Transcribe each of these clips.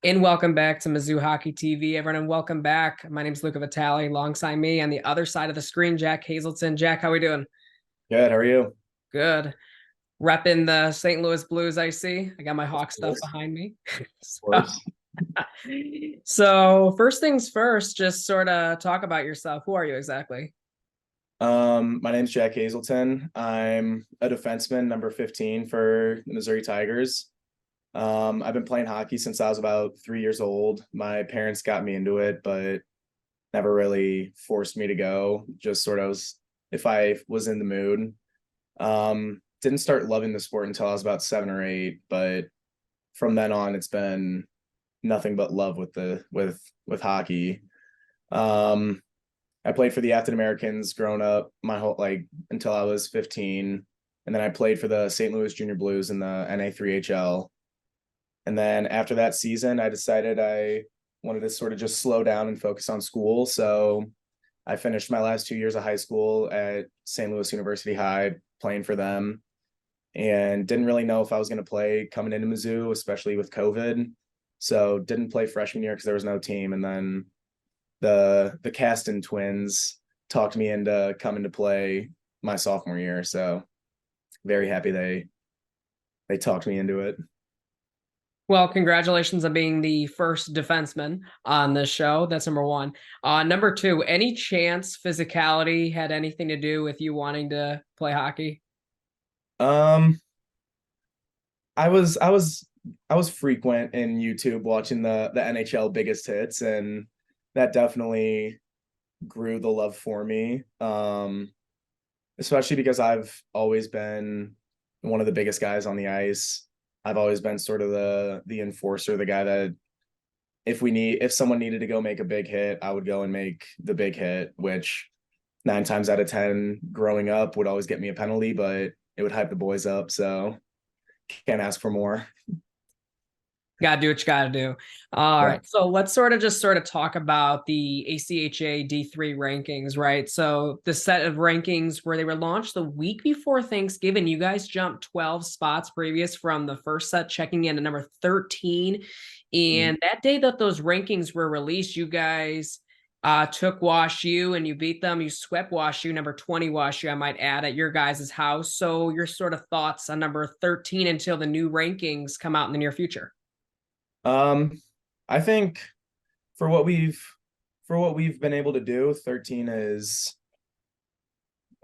And welcome back to Mizzou Hockey TV, everyone, and welcome back. My name is Luca Vitale. Alongside me on the other side of the screen, Jack Hazelton. Jack, how we doing? Good. How are you? Good. Repping the St. Louis Blues, I see. I got my Of Hawk stuff course. behind me. Of so, course. so first things first, just sort of talk about yourself. Who are you exactly? My name's Jack Hazelton. I'm a defenseman, number 15 for the Missouri Tigers. I've been playing hockey since I was about 3 years old. My parents got me into it, but never really forced me to go. Just sort of was, if I was in the mood. Didn't start loving the sport until I was about 7 or 8, but from then on, it's been nothing but love with hockey. Um, I played for the African Americans growing up my whole until I was 15. And then I played for the St. Louis Junior Blues in the NA3HL. And then after that season, I decided I wanted to sort of just slow down and focus on school. So I finished my last 2 years of high school at St. Louis University High, playing for them, and didn't really know if I was going to play coming into Mizzou, especially with COVID. So didn't play freshman year because there was no team. And then the Caston twins talked me into coming to play my sophomore year. So very happy they talked me into it. Well, congratulations on being the first defenseman on this show. That's number one. Number two, any chance physicality had anything to do with you wanting to play hockey? Um, I was frequent in YouTube watching the NHL biggest hits, and that definitely grew the love for me. Especially because I've always been one of the biggest guys on the ice. I've always been sort of the enforcer, the guy that if someone needed to go make a big hit, I would go and make the big hit, which 9 times out of 10 growing up would always get me a penalty, but it would hype the boys up. So can't ask for more. Gotta do what you gotta do. All Yeah. right. So let's sort of talk about the ACHA D3 rankings, right? So the set of rankings where they were launched the week before Thanksgiving, you guys jumped 12 spots previous from the first set, checking in at number 13. Mhm. And that day that those rankings were released, you guys took WashU and you beat them. You swept WashU, number 20 WashU, I might add, at your guys' house. So your sort of thoughts on number 13 until the new rankings come out in the near future. Um, I think for what we've for what we've been able to do, 13 is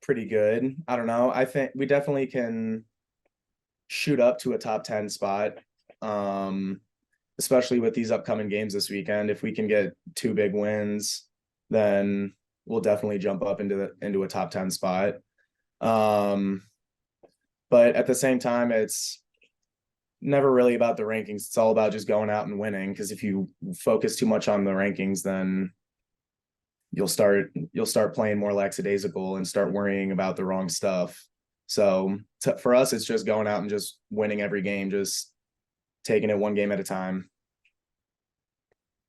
pretty good. I don't know. I think we definitely can shoot up to a top 10 spot. Um, Especially with these upcoming games this weekend. If we can get two big wins, then we'll definitely jump up into a top 10 spot. Um, but at the same time, it's never really about the rankings. It's all about just going out and winning. Because if you focus too much on the rankings, then you'll start playing more lackadaisical and start worrying about the wrong stuff. So for us, it's just going out and just winning every game, just taking it one game at a time.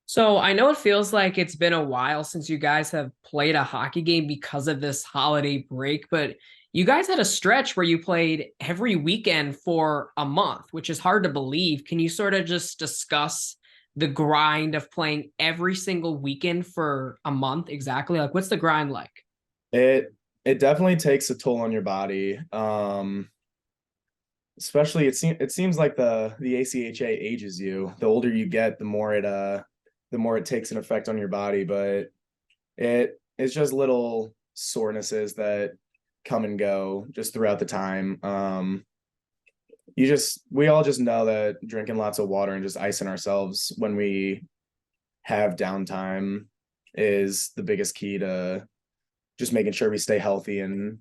So I know it feels like it's been a while since you guys have played a hockey game because of this holiday break, but you guys had a stretch where you played every weekend for a month, which is hard to believe. Can you sort of just discuss the grind of playing every single weekend for a month exactly? Like, what's the grind like? It definitely takes a toll on your body. Especially it seems like the ACHA ages you. The older you get, the more it takes an effect on your body. But it's just little sorenesses that come and go just throughout the time. We all just know that drinking lots of water and just icing ourselves when we have downtime is the biggest key to just making sure we stay healthy and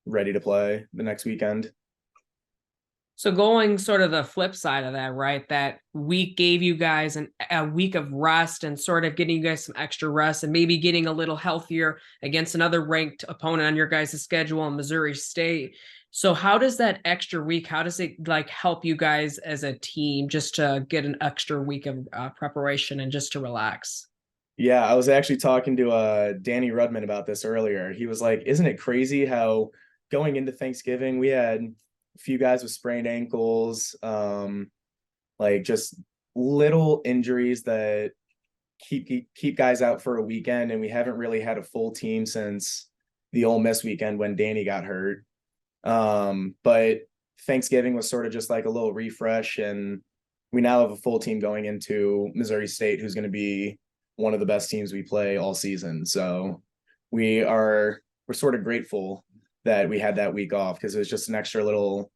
ready to play the next weekend. So going sort of the flip side of that, right? That week gave you guys a week of rest and sort of getting you guys some extra rest and maybe getting a little healthier against another ranked opponent on your guys' schedule in Missouri State. So how does that extra week, how does it like help you guys as a team just to get an extra week of preparation and just to relax? Yeah, I was actually talking to Danny Rudman about this earlier. He was like, "Isn't it crazy how going into Thanksgiving we had a few guys with sprained ankles, like just little injuries that keep guys out for a weekend, and we haven't really had a full team since the Ole Miss weekend when Danny got hurt. But Thanksgiving was sort of just like a little refresh, and we now have a full team going into Missouri State, who's going to be one of the best teams we play all season. So we're sort of grateful that we had that week off, because it was just an extra little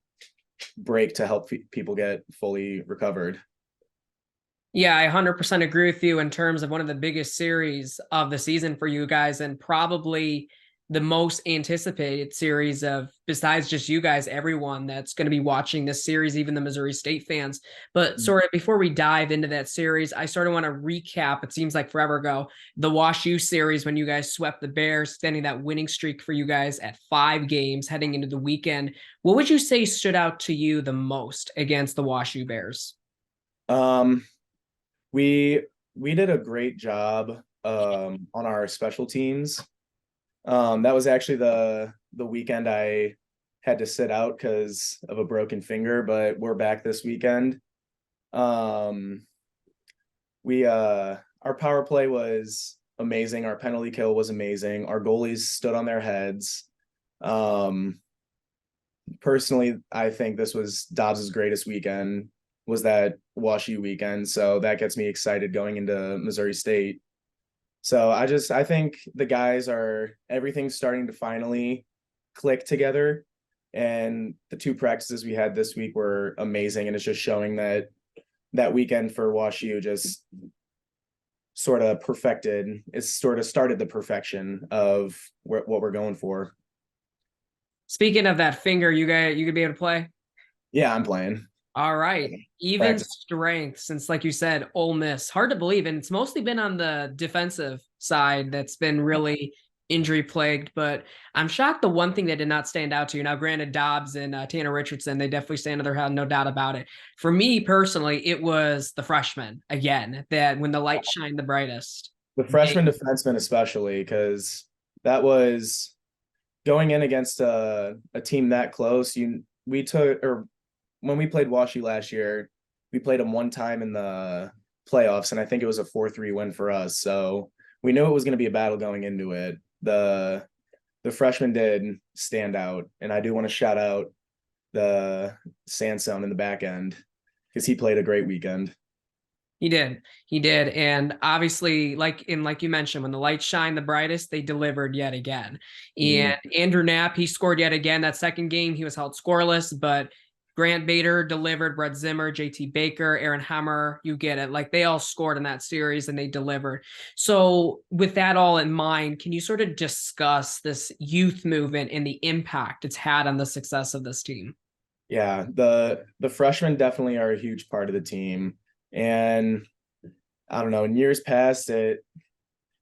break to help people get fully recovered. Yeah, I 100% agree with you in terms of one of the biggest series of the season for you guys, and probably the most anticipated series of, besides just you guys, everyone that's going to be watching this series, even the Missouri State fans. But sort of before we dive into that series, I sort of want to recap, it seems like forever ago, the WashU series when you guys swept the Bears, extending that winning streak for you guys at 5 games heading into the weekend. What would you say stood out to you the most against the WashU Bears? Um, we did a great job on our special teams. That was actually the weekend I had to sit out because of a broken finger, but we're back this weekend. We our power play was amazing. Our penalty kill was amazing. Our goalies stood on their heads. Um, Personally, I think this was Dobbs's greatest weekend, was that WashU weekend. So that gets me excited going into Missouri State. So I think the guys everything's starting to finally click together. And the 2 practices we had this week were amazing. And it's just showing that weekend for WashU just sort of perfected. It's sort of started the perfection of what we're going for. Speaking of that finger, you could be able to play. Yeah, I'm playing. All right. Even Practice. strength, since like you said, Ole Miss. Hard to believe. And it's mostly been on the defensive side that's been really injury plagued. But I'm shocked the one thing that did not stand out to you. Now, granted, Dobbs and Tanner Richardson, they definitely stand to their head, no doubt about it. For me personally, it was the freshmen again, that when the light shined the brightest. The freshman defenseman, especially, because that was going in against a team that close. When we played WashU last year, we played them one time in the playoffs, and I think it was a 4-3 win for us. So we knew it was going to be a battle going into it. The freshman did stand out, and I do want to shout out the Sandstone in the back end, because he played a great weekend. He did. He did. And obviously, like you mentioned, when the lights shine the brightest, they delivered yet again. And Andrew Knapp, he scored yet again. That second game, he was held scoreless, but Grant Bader delivered, Brett Zimmer, JT Baker, Aaron Hammer, you get it. Like they all scored in that series and they delivered. So with that all in mind, can you sort of discuss this youth movement and the impact it's had on the success of this team? Yeah, the freshmen definitely are a huge part of the team. And I don't know, in years past,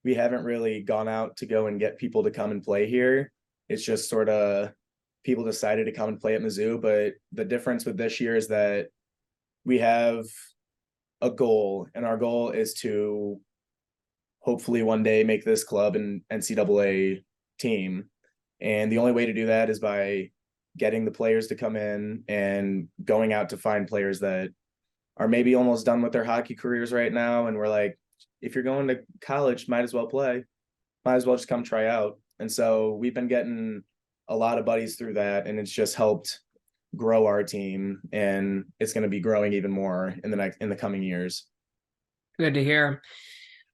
we haven't really gone out to go and get people to come and play here. It's just sort of people decided to come and play at Mizzou. But the difference with this year is that we have a goal, and our goal is to hopefully one day make this club an NCAA team. And the only way to do that is by getting the players to come in and going out to find players that are maybe almost done with their hockey careers right now. And we're like, if you're going to college, might as well play, might as well just come try out. And so we've been getting a lot of buddies through that, and it's just helped grow our team, and it's going to be growing even more in the coming years. Good to hear.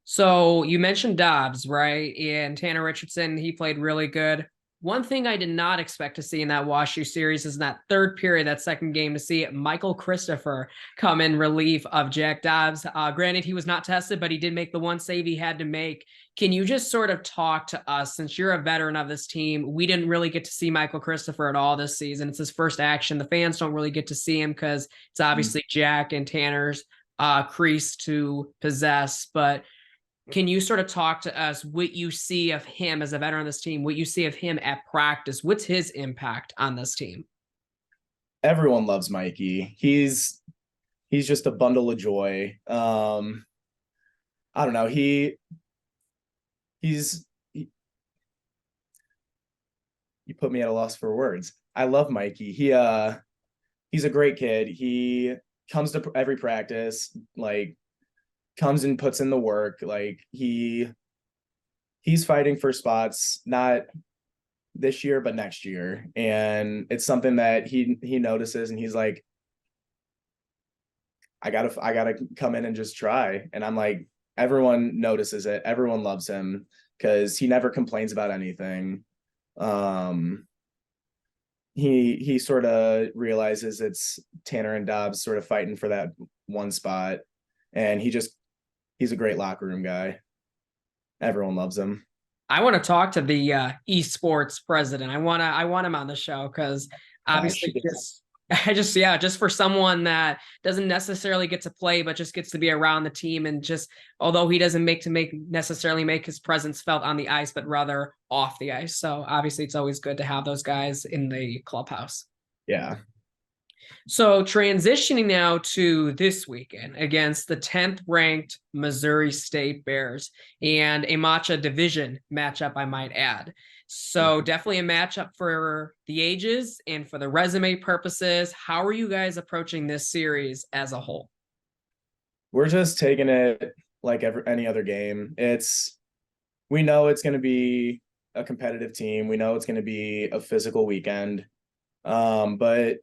So you mentioned Dobbs, right? And Tanner Richardson, he played really good. One thing I did not expect to see in that WashU series is in that third period, that second game, to see Michael Christopher come in relief of Jack Dobbs. Granted, he was not tested, but he did make the one save he had to make. Can you just sort of talk to us, since you're a veteran of this team? We didn't really get to see Michael Christopher at all this season. It's his first action. The fans don't really get to see him because it's obviously Jack and Tanner's crease to possess. But can you sort of talk to us what you see of him as a veteran of this team, what you see of him at practice? What's his impact on this team? Everyone loves Mikey. He's just a bundle of joy. I don't know. You put me at a loss for words. I love Mikey. He's a great kid. comes to every practice, like comes and puts in the work. Like he's fighting for spots, not this year, but next year. And it's something that he notices, and he's like, I gotta come in and just try. And I'm like, everyone notices it. Everyone loves him because he never complains about anything. Um, he sort of realizes it's Tanner and Dobbs sort of fighting for that one spot, and he's a great locker room guy. Everyone loves him. I want to talk to the esports president. I want him on the show because obviously just for someone that doesn't necessarily get to play, but just gets to be around the team, and just although he doesn't necessarily make his presence felt on the ice, but rather off the ice. So obviously it's always good to have those guys in the clubhouse. Yeah. So transitioning now to this weekend against the 10th ranked Missouri State Bears, and a MACHA Division matchup, I might add. So definitely a matchup for the ages and for the resume purposes. How are you guys approaching this series as a whole? We're just taking it like any other game. We know it's going to be a competitive team. We know it's going to be a physical weekend. But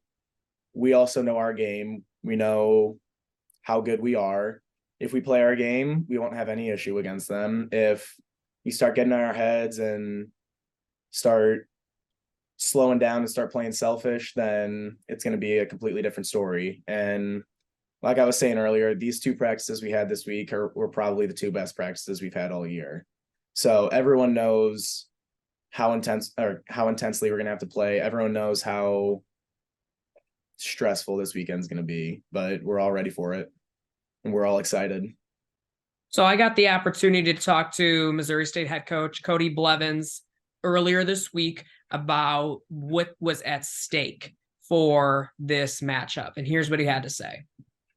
we also know our game. We know how good we are. If we play our game, we won't have any issue against them. If we start getting in our heads and start slowing down and start playing selfish, then it's going to be a completely different story. And like I was saying earlier, these two practices we had this week were probably the two best practices we've had all year. So everyone knows how intensely we're going to have to play. Everyone knows how stressful this weekend's going to be, but we're all ready for it and we're all excited. So I got the opportunity to talk to Missouri State head coach Cody Blevins earlier this week about what was at stake for this matchup. And here's what he had to say.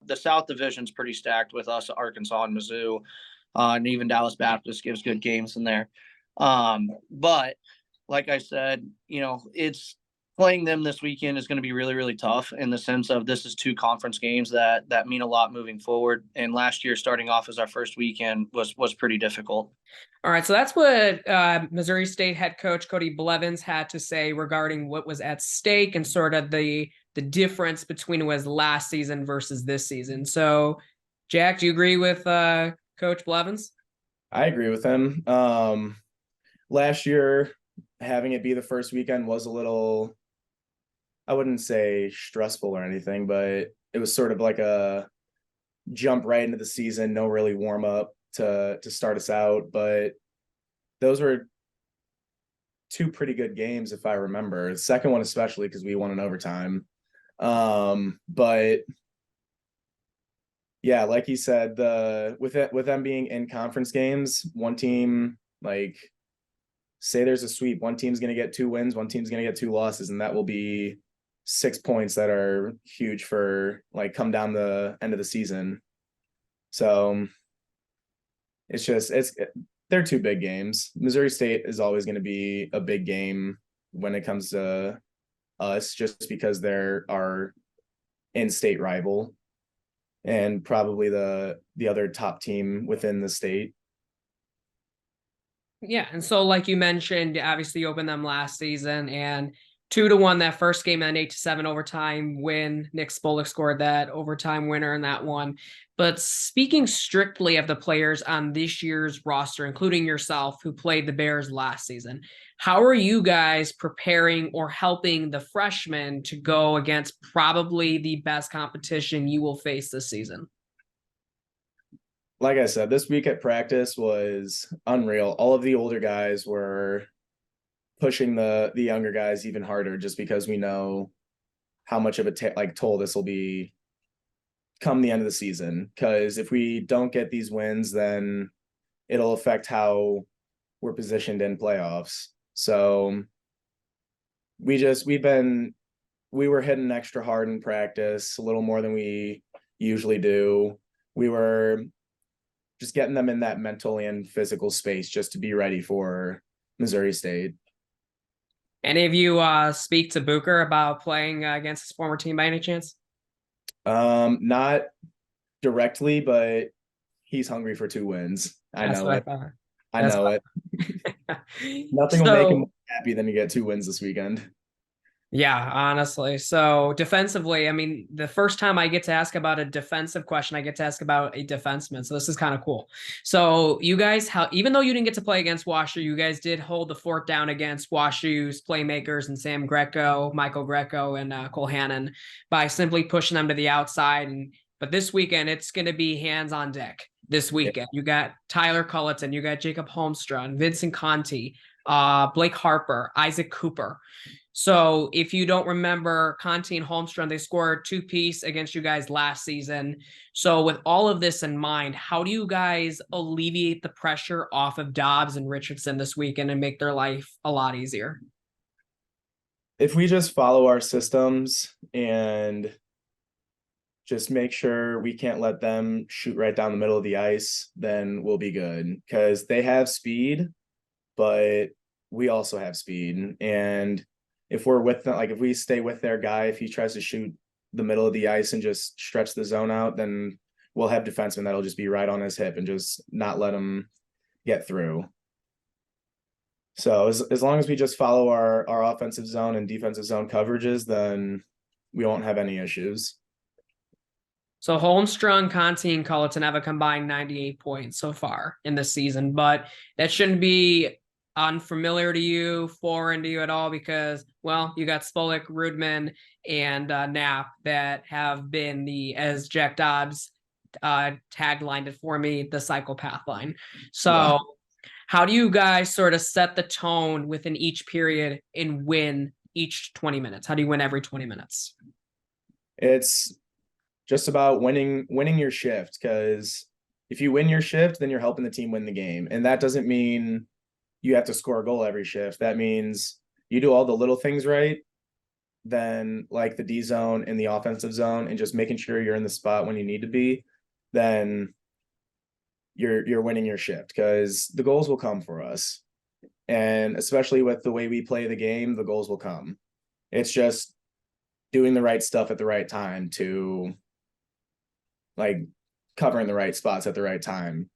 The South Division's pretty stacked with us, Arkansas and Mizzou, and even Dallas Baptist gives good games in there. But like I said, it's playing them this weekend is going to be really, really tough in the sense of this is two conference games that mean a lot moving forward. And last year, starting off as our first weekend was pretty difficult. All right, so that's what Missouri State head coach Cody Blevins had to say regarding what was at stake and sort of the difference between what was last season versus this season. So, Jack, do you agree with Coach Blevins? I agree with him. Last year, having it be the first weekend was a little, I wouldn't say stressful or anything, but it was sort of like a jump right into the season, no really warm up to start us out. But those were two pretty good games, if I remember. The second one, especially because we won in overtime. But yeah, like you said, with them being in conference games, one team, like say there's a sweep, one team's going to get 2 wins, one team's going to get 2 losses, and that will be 6 points that are huge for like come down the end of the season. So they're 2 big games. Missouri State is always going to be a big game when it comes to us, just because they're our in-state rival and probably the other top team within the state. Yeah, and so like you mentioned, obviously you opened them last season and 2-1 that first game, and 8-7 overtime win. Nick Spolik scored that overtime winner in that one. But speaking strictly of the players on this year's roster, including yourself, who played the Bears last season, how are you guys preparing or helping the freshmen to go against probably the best competition you will face this season? Like I said, this week at practice was unreal. All of the older guys were pushing the younger guys even harder, just because we know how much of a toll this will be come the end of the season. Because if we don't get these wins, then it'll affect how we're positioned in playoffs. So we were hitting extra hard in practice, a little more than we usually do. We were just getting them in that mental and physical space just to be ready for Missouri State. Any of you speak to Bucher about playing against his former team by any chance? Not directly, but he's hungry for 2 wins. I That's know what I it. thought. I That's know what it. I Nothing will make him So more happy than to get 2 wins this weekend. yeah, honestly. So defensively, I mean, the first time I get to ask about a defensive question, I get to ask about a defenseman. So this is kind of cool. So you guys, how even though you didn't get to play against Washer, you guys did hold the fort down against Washue's playmakers and Sam Greco, Michael Greco, and Cole Hannon by simply pushing them to the outside. But this weekend, it's going to be hands on deck. This Yeah. weekend, you got Tyler Culleton, you got Jacob Holmstrom, Vincent Conti, Blake Harper, Isaac Cooper. So if you don't remember, Conti and Holmstrom, they scored 2-piece against you guys last season. So with all of this in mind, how do you guys alleviate the pressure off of Dobbs and Richardson this weekend and make their life a lot easier? If we just follow our systems and just make sure we can't let them shoot right down the middle of the ice, then we'll be good. Because they have speed, but we also have speed. And if we're with them, like if we stay with their guy, if he tries to shoot the middle of the ice and just stretch the zone out, then we'll have defensemen that'll just be right on his hip and just not let him get through. So as long as we just follow our offensive zone and defensive zone coverages, then we won't have any issues. So Holmstrom, Conti, and Culleton have a combined 98 points so far in the season, but that shouldn't be unfamiliar to you, foreign to you at all, because, well, you got Spolik, Rudman, and Knapp that have been as Jack Dobbs taglined it for me, the psychopath line. So Yeah. how do you guys sort of set the tone within each period and win each 20 minutes? How do you win every 20 minutes? It's just about winning your shift, because if you win your shift, then you're helping the team win the game. And that doesn't mean you have to score a goal every shift. That means you do all the little things right, then like the D zone and the offensive zone, and just making sure you're in the spot when you need to be, then you're winning your shift, because the goals will come for us. And especially with the way we play the game, the goals will come. It's just doing the right stuff at the right time, to like covering the right spots at the right time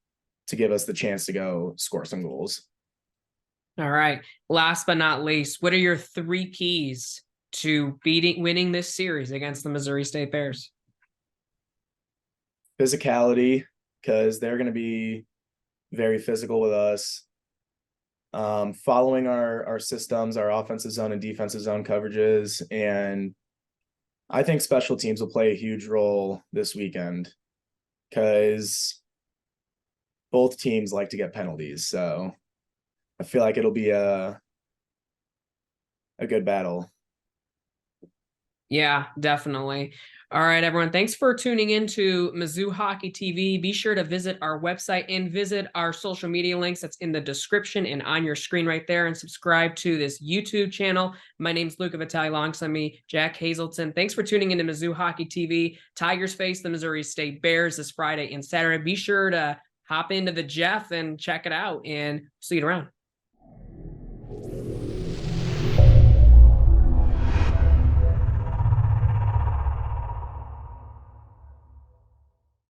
to give us the chance to go score some goals. All right. Last but not least, what are your 3 keys to winning this series against the Missouri State Bears? Physicality, because they're going to be very physical with us. Following our systems, our offensive zone and defensive zone coverages. And I think special teams will play a huge role this weekend, because both teams like to get penalties. So I feel like it'll be a good battle. Yeah, definitely. All right, everyone. Thanks for tuning in to Mizzou Hockey TV. Be sure to visit our website and visit our social media links that's in the description and on your screen right there, and subscribe to this YouTube channel. My name's Luca Vitale, alongside me, Jack Hazelton. Thanks for tuning into Mizzou Hockey TV. Tigers face the Missouri State Bears this Friday and Saturday. Be sure to hop into the Jeff and check it out, and see you around.